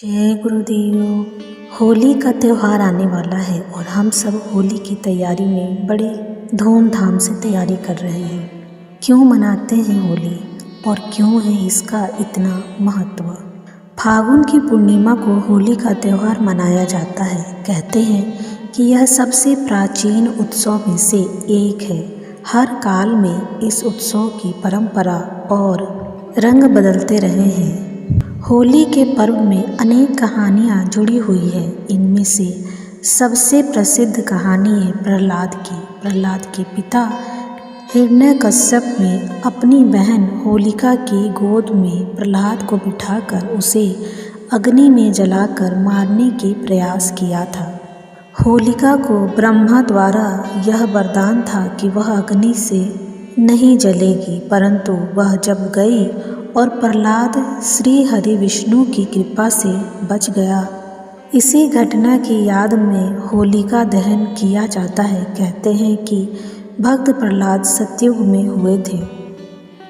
जय गुरुदेव। होली का त्यौहार आने वाला है और हम सब होली की तैयारी में बड़ी धूमधाम से तैयारी कर रहे हैं। क्यों मनाते हैं होली और क्यों है इसका इतना महत्व? फागुन की पूर्णिमा को होली का त्यौहार मनाया जाता है। कहते हैं कि यह सबसे प्राचीन उत्सव में से एक है। हर काल में इस उत्सव की परंपरा और रंग बदलते रहे हैं। होली के पर्व में अनेक कहानियाँ जुड़ी हुई हैं। इनमें से सबसे प्रसिद्ध कहानी है प्रहलाद की। प्रहलाद के पिता हिरण्यकश्यप ने अपनी बहन होलिका की गोद में प्रहलाद को बिठाकर उसे अग्नि में जलाकर मारने के प्रयास किया था। होलिका को ब्रह्मा द्वारा यह वरदान था कि वह अग्नि से नहीं जलेगी, परंतु वह जब गई और प्रहलाद श्री हरि विष्णु की कृपा से बच गया। इसी घटना की याद में होलिका दहन किया जाता है। कहते हैं कि भक्त प्रहलाद सतयुग में हुए थे।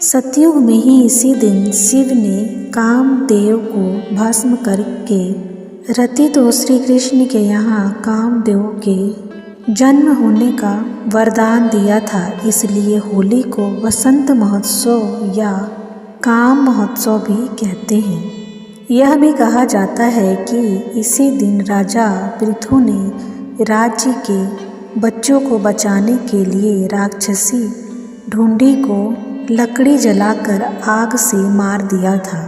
सतयुग में ही इसी दिन शिव ने कामदेव को भस्म करके रति तो श्री कृष्ण के यहाँ कामदेव के जन्म होने का वरदान दिया था। इसलिए होली को वसंत महोत्सव या काम महोत्सव भी कहते हैं। यह भी कहा जाता है कि इसी दिन राजा पृथु ने राज्य के बच्चों को बचाने के लिए राक्षसी ढूंढी को लकड़ी जलाकर आग से मार दिया था।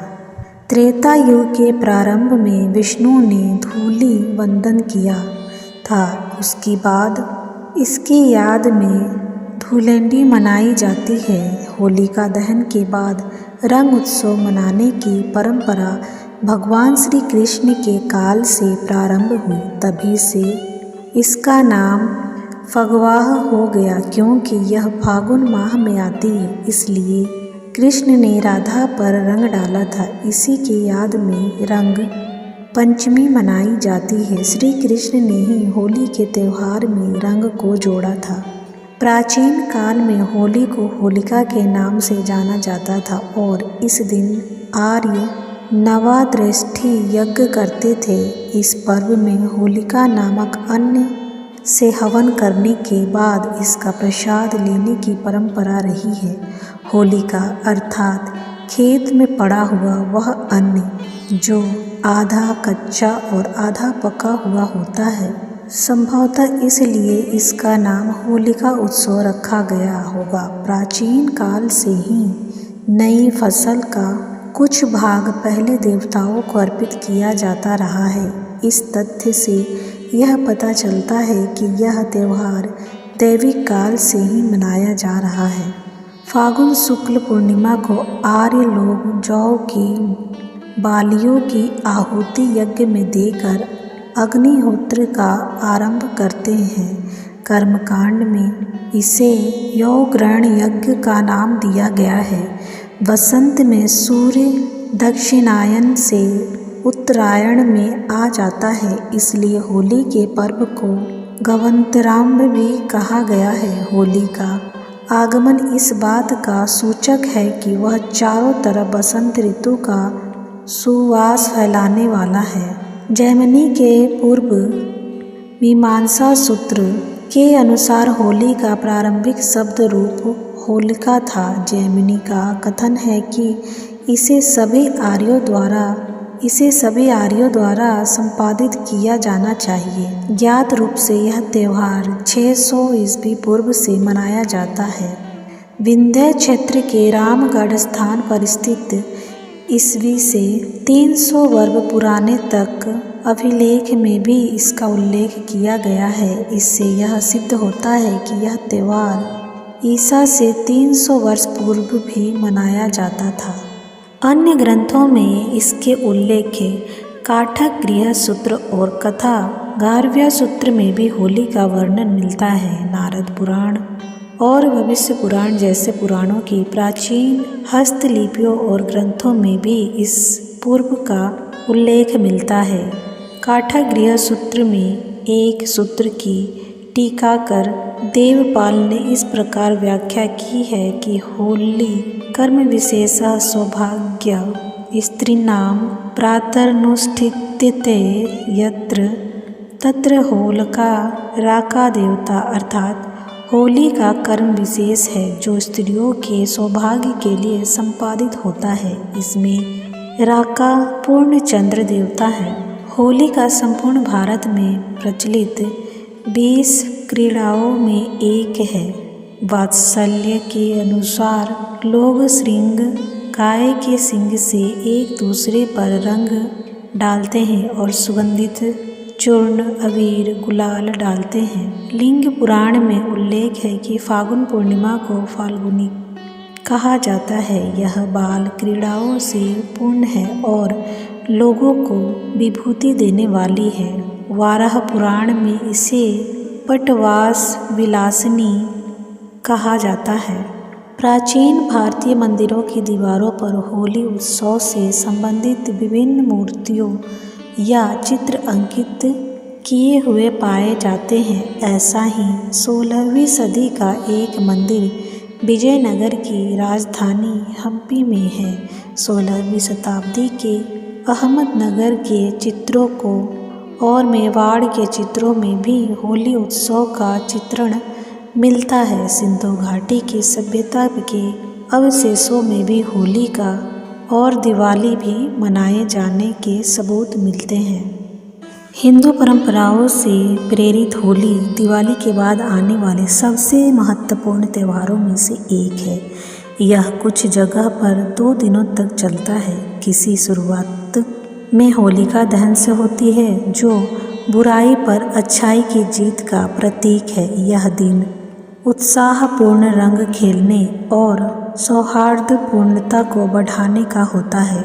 त्रेता युग के प्रारंभ में विष्णु ने धूलि वंदन किया था। उसके बाद इसकी याद में धूलेंडी मनाई जाती है। होलिका दहन के बाद रंग उत्सव मनाने की परंपरा भगवान श्री कृष्ण के काल से प्रारंभ हुई। तभी से इसका नाम फगवाह हो गया, क्योंकि यह फागुन माह में आती है। इसलिए कृष्ण ने राधा पर रंग डाला था। इसी की याद में रंग पंचमी मनाई जाती है। श्री कृष्ण ने ही होली के त्यौहार में रंग को जोड़ा था। प्राचीन काल में होली को होलिका के नाम से जाना जाता था और इस दिन आर्य नवादृष्टि यज्ञ करते थे। इस पर्व में होलिका नामक अन्न से हवन करने के बाद इसका प्रसाद लेने की परंपरा रही है। होलिका अर्थात खेत में पड़ा हुआ वह अन्न जो आधा कच्चा और आधा पका हुआ होता है। संभवतः इसलिए इसका नाम होलिका उत्सव रखा गया होगा। प्राचीन काल से ही नई फसल का कुछ भाग पहले देवताओं को अर्पित किया जाता रहा है। इस तथ्य से यह पता चलता है कि यह त्यौहार दैविक काल से ही मनाया जा रहा है। फागुन शुक्ल पूर्णिमा को आर्य लोग जौ की बालियों की आहुति यज्ञ में देकर अग्निहोत्र का आरंभ करते हैं। कर्मकांड में इसे यौग्रहण यज्ञ का नाम दिया गया है। वसंत में सूर्य दक्षिणायन से उत्तरायण में आ जाता है, इसलिए होली के पर्व को गवंतराम्ब भी कहा गया है। होली का आगमन इस बात का सूचक है कि वह चारों तरफ बसंत ऋतु का सुवास फैलाने वाला है। जैमिनी के पूर्व मीमांसा सूत्र के अनुसार होली का प्रारंभिक शब्द रूप होलिका था। जैमिनी का कथन है कि इसे सभी आर्यों द्वारा संपादित किया जाना चाहिए। ज्ञात रूप से यह त्यौहार 600 ईस्वी पूर्व से मनाया जाता है। विंध्य क्षेत्र के रामगढ़ स्थान पर स्थित ईस्वी से 300 वर्ष पुराने तक अभिलेख में भी इसका उल्लेख किया गया है। इससे यह सिद्ध होता है कि यह त्यौहार ईसा से 300 वर्ष पूर्व भी मनाया जाता था। अन्य ग्रंथों में इसके उल्लेख काठक गृह सूत्र और कथा गार्व्य सूत्र में भी होली का वर्णन मिलता है। नारद पुराण और भविष्य पुराण जैसे पुराणों की प्राचीन हस्तलिपियों और ग्रंथों में भी इस पूर्व का उल्लेख मिलता है। काठक गृह सूत्र में एक सूत्र की टीका कर देवपाल ने इस प्रकार व्याख्या की है कि होली कर्म विशेषः सौभाग्य स्त्रीणां प्रातरनुष्ठित्यते यत्र तत्र होलिका राका देवता अर्थात होली का कर्म विशेष है जो स्त्रियों के सौभाग्य के लिए संपादित होता है। इसमें राका पूर्ण चंद्र देवता है। होली का संपूर्ण भारत में प्रचलित 20 क्रीड़ाओं में एक है। वात्सल्य के अनुसार लोग श्रृंग गाय के सींग से एक दूसरे पर रंग डालते हैं और सुगंधित चूर्ण अबीर गुलाल डालते हैं। लिंग पुराण में उल्लेख है कि फाल्गुन पूर्णिमा को फाल्गुनी कहा जाता है। यह बाल क्रीड़ाओं से पूर्ण है और लोगों को विभूति देने वाली है। वाराह पुराण में इसे पटवास विलासिनी कहा जाता है। प्राचीन भारतीय मंदिरों की दीवारों पर होली उत्सव से संबंधित विभिन्न मूर्तियों या चित्र अंकित किए हुए पाए जाते हैं। ऐसा ही 16वीं सदी का एक मंदिर विजयनगर की राजधानी हम्पी में है। 16वीं शताब्दी के अहमदनगर के चित्रों को और मेवाड़ के चित्रों में भी होली उत्सव का चित्रण मिलता है। सिंधु घाटी की सभ्यता के अवशेषों में भी होली का और दिवाली भी मनाए जाने के सबूत मिलते हैं। हिंदू परंपराओं से प्रेरित होली दिवाली के बाद आने वाले सबसे महत्वपूर्ण त्योहारों में से एक है। यह कुछ जगह पर 2 दिनों तक चलता है। किसी शुरुआत में होलिका दहन से होती है जो बुराई पर अच्छाई की जीत का प्रतीक है। यह दिन उत्साहपूर्ण रंग खेलने और सौहार्दपूर्णता को बढ़ाने का होता है।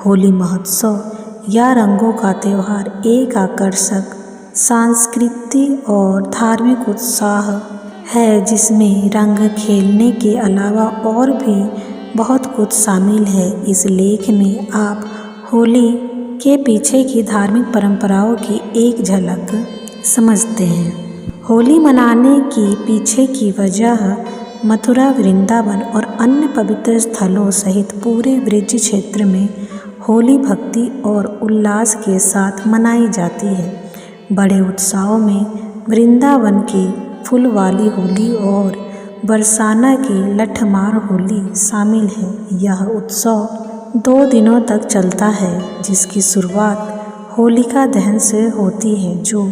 होली महोत्सव या रंगों का त्यौहार एक आकर्षक सांस्कृतिक और धार्मिक उत्साह है जिसमें रंग खेलने के अलावा और भी बहुत कुछ शामिल है। इस लेख में आप होली के पीछे की धार्मिक परंपराओं की एक झलक समझते हैं। होली मनाने के पीछे की वजह मथुरा, वृंदावन और अन्य पवित्र स्थलों सहित पूरे ब्रज क्षेत्र में होली भक्ति और उल्लास के साथ मनाई जाती है। बड़े उत्सवों में वृंदावन की फूल वाली होली और बरसाना की लठमार होली शामिल है। यह उत्सव 2 दिनों तक चलता है जिसकी शुरुआत होलिका दहन से होती है जो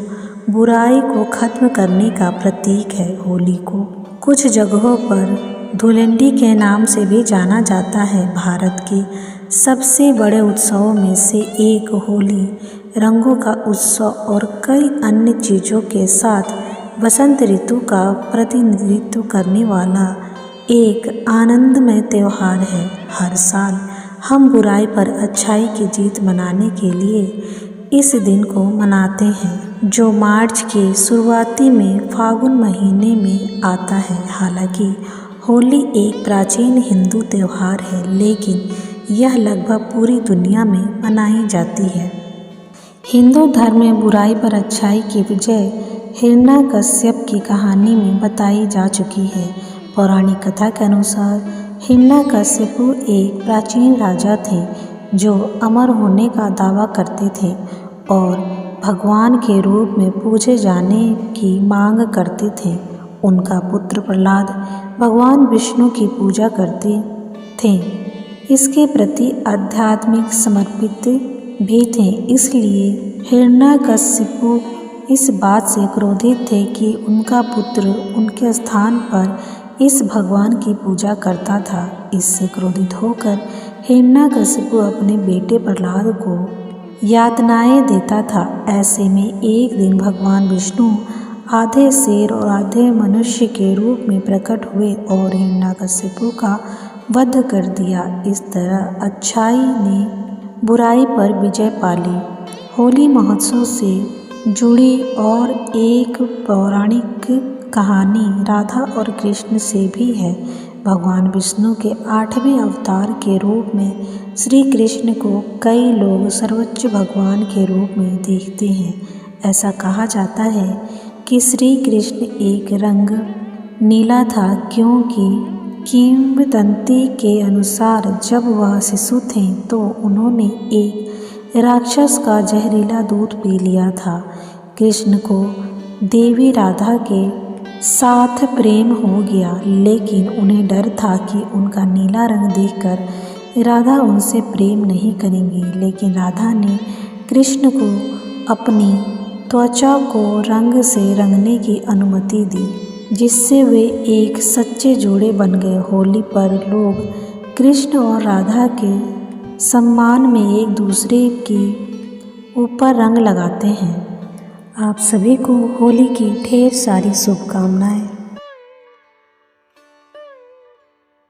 बुराई को खत्म करने का प्रतीक है। होली को कुछ जगहों पर धुलेंडी के नाम से भी जाना जाता है। भारत के सबसे बड़े उत्सवों में से एक होली रंगों का उत्सव और कई अन्य चीज़ों के साथ बसंत ऋतु का प्रतिनिधित्व करने वाला एक आनंदमय त्यौहार है। हर साल हम बुराई पर अच्छाई की जीत मनाने के लिए इस दिन को मनाते हैं जो मार्च के शुरुआती में फाल्गुन महीने में आता है। हालांकि होली एक प्राचीन हिंदू त्यौहार है लेकिन यह लगभग पूरी दुनिया में मनाई जाती है। हिंदू धर्म में बुराई पर अच्छाई की विजय हिरण्यकश्यप की कहानी में बताई जा चुकी है। पौराणिक कथा के अनुसार हिरण्यकश्यप एक प्राचीन राजा थे जो अमर होने का दावा करते थे और भगवान के रूप में पूजे जाने की मांग करते थे। उनका पुत्र प्रहलाद भगवान विष्णु की पूजा करते थे, इसके प्रति आध्यात्मिक समर्पित भी थे। इसलिए हिरण्यकश्यप इस बात से क्रोधित थे कि उनका पुत्र उनके स्थान पर इस भगवान की पूजा करता था। इससे क्रोधित होकर हिरण्यकश्यप अपने बेटे प्रहलाद को यातनाएं देता था। ऐसे में एक दिन भगवान विष्णु आधे शेर और आधे मनुष्य के रूप में प्रकट हुए और हिरण्यकश्यप का वध कर दिया। इस तरह अच्छाई ने बुराई पर विजय पाली। होली महोत्सव से जुड़ी और एक पौराणिक कहानी राधा और कृष्ण से भी है। भगवान विष्णु के 8वें अवतार के रूप में श्री कृष्ण को कई लोग सर्वोच्च भगवान के रूप में देखते हैं। ऐसा कहा जाता है कि श्री कृष्ण एक रंग नीला था किंवदंती के अनुसार जब वह शिशु थे तो उन्होंने एक राक्षस का जहरीला दूध पी लिया था। कृष्ण को देवी राधा के साथ प्रेम हो गया, लेकिन उन्हें डर था कि उनका नीला रंग देखकर राधा उनसे प्रेम नहीं करेंगी। लेकिन राधा ने कृष्ण को अपनी त्वचा को रंग से रंगने की अनुमति दी, जिससे वे एक सच्चे जोड़े बन गए। होली पर लोग कृष्ण और राधा के सम्मान में एक दूसरे के ऊपर रंग लगाते हैं। आप सभी को होली की ढेर सारी शुभकामनाएं।